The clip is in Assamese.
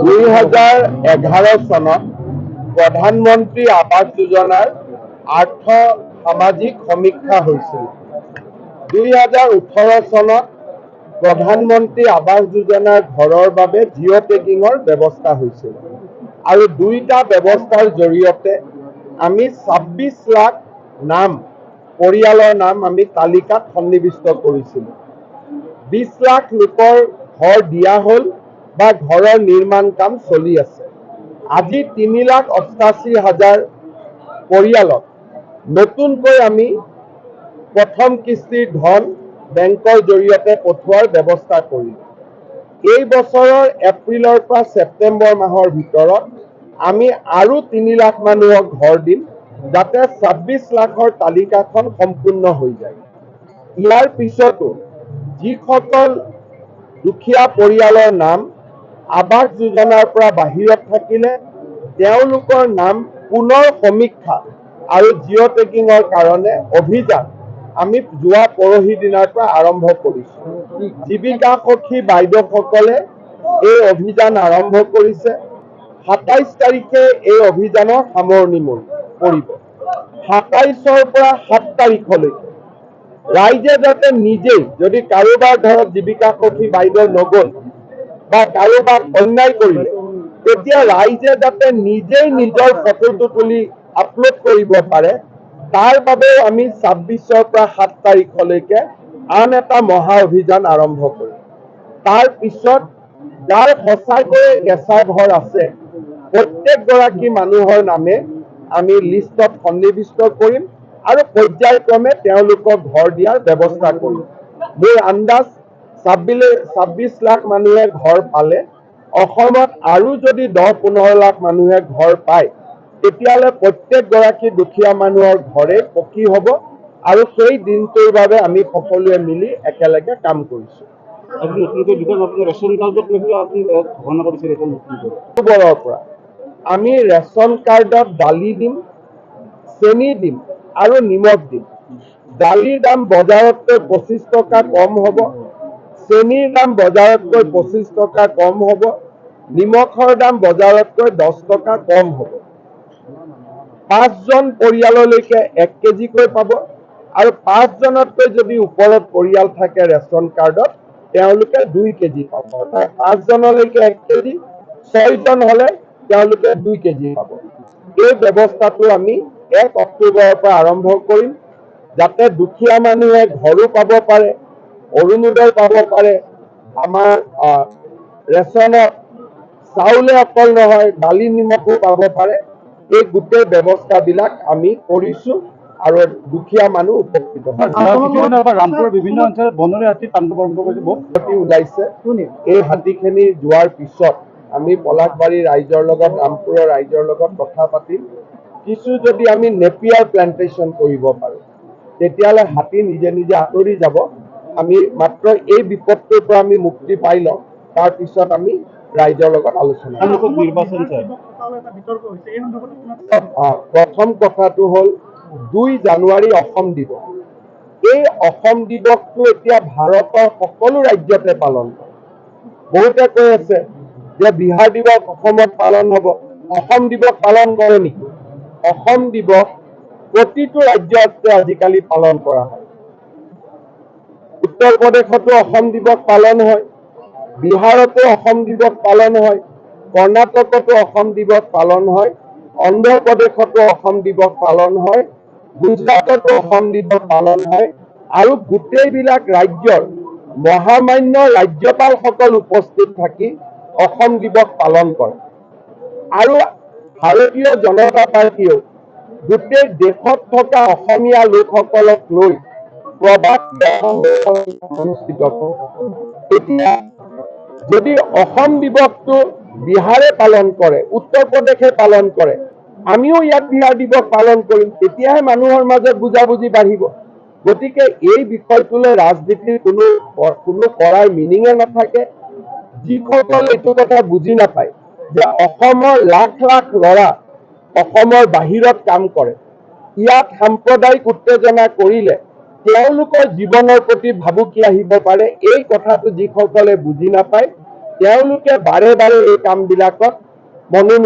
2011 চনত প্ৰধানমন্ত্ৰী আৱাস যোজনাৰ আৰ্থ সামাজিক সমীক্ষা হৈছিল। 2018 চনত প্ৰধানমন্ত্ৰী আৱাস যোজনাৰ ঘৰৰ বাবে জিঅ' টেগিঙৰ ব্যৱস্থা হৈছিল আৰু দুইটা ব্যৱস্থাৰ জৰিয়তে আমি 26 লাখ নাম পৰিয়ালৰ নাম আমি তালিকাত সন্নিৱিষ্ট কৰিছিলোঁ। 20 লাখ লোকৰ ঘৰ দিয়া হ'ল বা ঘৰৰ নিৰ্মাণ কাম চলি আছে। আজি 3,88,000 পৰিয়ালক নতুনকৈ আমি প্ৰথম কিস্তিৰ ধন বেংকৰ জৰিয়তে পঠোৱাৰ ব্যৱস্থা কৰিলোঁ। এই বছৰৰ এপ্ৰিলৰ পৰা ছেপ্টেম্বৰ মাহৰ ভিতৰত আমি আৰু 3 লাখ মানুহক ঘৰ দিম, যাতে 26 লাখৰ তালিকাখন সম্পূৰ্ণ হৈ যায়। ইয়াৰ পিছতো যিসকল দুখীয়া পৰিয়ালৰ নাম আৱাস যোজনাৰ পৰা বাহিৰত থাকিলে তেওঁলোকৰ নাম পুনৰ সমীক্ষা আৰু জিঅ' টেগিঙৰ কাৰণে অভিযান আমি যোৱা পৰহি দিনাৰ পৰা আৰম্ভ কৰিছোঁ। জীৱিকা সখী বাইদেউসকলে এই অভিযান আৰম্ভ কৰিছে। 27 তাৰিখে এই অভিযানৰ সামৰণি পৰিব। 27ৰ পৰা 7 তাৰিখলৈকে ৰাইজে যাতে নিজেই, যদি কাৰোবাৰ ঘৰত জীৱিকা সখী বাইদেউ নগ'ল বা কাৰোবাক অন্যায় কৰিলে, তেতিয়া ৰাইজে যাতে নিজেই নিজৰ ফটোটো তুলি আপলোড কৰিব পাৰে, তাৰ বাবেও আমি 26ৰ পৰা 7 তাৰিখলৈকে আন এটা মহা অভিযান আৰম্ভ কৰিম। তাৰ পিছত যাৰ সঁচাকৈয়ে কেঁচা ঘৰ আছে প্ৰত্যেকগৰাকী মানুহৰ নামে আমি লিষ্টত সন্নিৱিষ্ট কৰিম আৰু পৰ্যায়ক্ৰমে তেওঁলোকক ঘৰ দিয়াৰ ব্যৱস্থা কৰিম। মোৰ আন্দাজ 26 লাখ মানুহে ঘৰ পালে অসমত আৰু যদি 10-15 লাখ মানুহে ঘৰ পায়, তেতিয়াহ'লে প্ৰত্যেকগৰাকী দুখীয়া মানুহৰ ঘৰে পকী হ'ব আৰু সেই দিনটোৰ বাবে আমি সকলোৱে মিলি একেলগে কাম কৰিছোঁ। অক্টোবৰৰ পৰা আমি ৰেচন কাৰ্ডত দালি দিম, চেনি দিম আৰু নিমখ দিম। দালিৰ দাম বজাৰতকৈ 25 টকা কম হ'ব, চেনিৰ দাম বজাৰতকৈ 25 টকা কম হ'ব, নিমখৰ দাম বজাৰতকৈ 10 টকা কম হ'ব। 5জন পৰিয়াললৈকে 1 কেজিকৈ পাব আৰু 5জনতকৈ যদি ওপৰত পৰিয়াল থাকে ৰেচন কাৰ্ডত তেওঁলোকে 2 কেজি পাব। অৰ্থাৎ 5জনলৈকে 1 কেজি, 6জন হ'লে তেওঁলোকে 2 কেজি পাব। এই ব্যৱস্থাটো আমি 1 অক্টোবৰৰ পৰা আৰম্ভ কৰিম, যাতে দুখীয়া মানুহে ঘৰো পাব পাৰে, অৰুণোদয় পাব পাৰে। আমাৰ ৰেচনত চাউলে অকল নহয়, দালি নিমখো পাব পাৰে। এই গোটেই ব্যৱস্থাবিলাক আমি কৰিছোঁ আৰু দুখীয়া মানুহ উপকৃত ৰামপুৰৰ বিভিন্ন অঞ্চলত বনৰীয়া হাতী ওলাইছে। এই হাতীখিনি যোৱাৰ পিছত আমি পলাশবাৰী ৰাইজৰ লগত, ৰামপুৰৰ ৰাইজৰ লগত কথা পাতিম। কিছু যদি আমি নেপিয়াৰ প্লান্টেশ্যন কৰিব পাৰোঁ, তেতিয়াহ'লে হাতী নিজে নিজে আঁতৰি যাব। আমি মাত্ৰ এই বিপদটোৰ পৰা আমি মুক্তি পাই লওঁ, তাৰপিছত আমি ৰাইজৰ লগত আলোচনা কৰিম। প্ৰথম কথাটো হ'ল 2 জানুৱাৰী অসম দিৱস। এই অসম দিৱসটো এতিয়া ভাৰতৰ সকলো ৰাজ্যতে পালন কৰে। বহুতে কৈ আছে যে বিহাৰ দিৱস অসমত পালন হ'ব। অসম দিৱস পালন কৰে নেকি? অসম দিৱস প্ৰতিটো ৰাজ্যতে আজিকালি পালন কৰা হয়। উত্তৰ প্ৰদেশতো অসম দিৱস পালন হয়, বিহাৰতো অসম দিৱস পালন হয়, কৰ্ণাটকতো অসম দিৱস পালন হয়, অন্ধ্ৰ প্ৰদেশতো অসম দিৱস পালন হয়, গুজৰাটতো অসম দিৱস পালন হয় আৰু গোটেইবিলাক ৰাজ্যৰ মহামান্য ৰাজ্যপালসকল উপস্থিত থাকি অসম দিৱস পালন কৰে। আৰু ভাৰতীয় জনতা পাৰ্টীয়েও গোটেই দেশত থকা অসমীয়া লোকসকলক লৈ প্ৰবাদ অনুষ্ঠিত কৰে। এতিয়া যদি অসম দিৱসটো বিহাৰে পালন কৰে, উত্তৰ প্ৰদেশে পালন কৰে, আমিও ইয়াত বিহাৰ দিৱস পালন কৰিম, তেতিয়াহে মানুহৰ মাজত বুজাবুজি বাঢ়িব। গতিকে এই বিষয়টোলৈ ৰাজনীতিৰ কোনো কৰাৰ মিনিঙে নাথাকে। যিসকল এইটো কথা বুজি নাপায় যে অসমৰ লাখ লাখ ল'ৰা অসমৰ বাহিৰত কাম কৰে, ইয়াত সাম্প্ৰদায়িক উত্তেজনা কৰিলে তেওঁলোকৰ জীৱনৰ প্ৰতি ভাবুকি আহিব পাৰে, এই কথাটো যিসকলে বুজি নাপায় তেওঁলোকে বাৰে বাৰে এই কামবিলাকত মনোনিৱেশ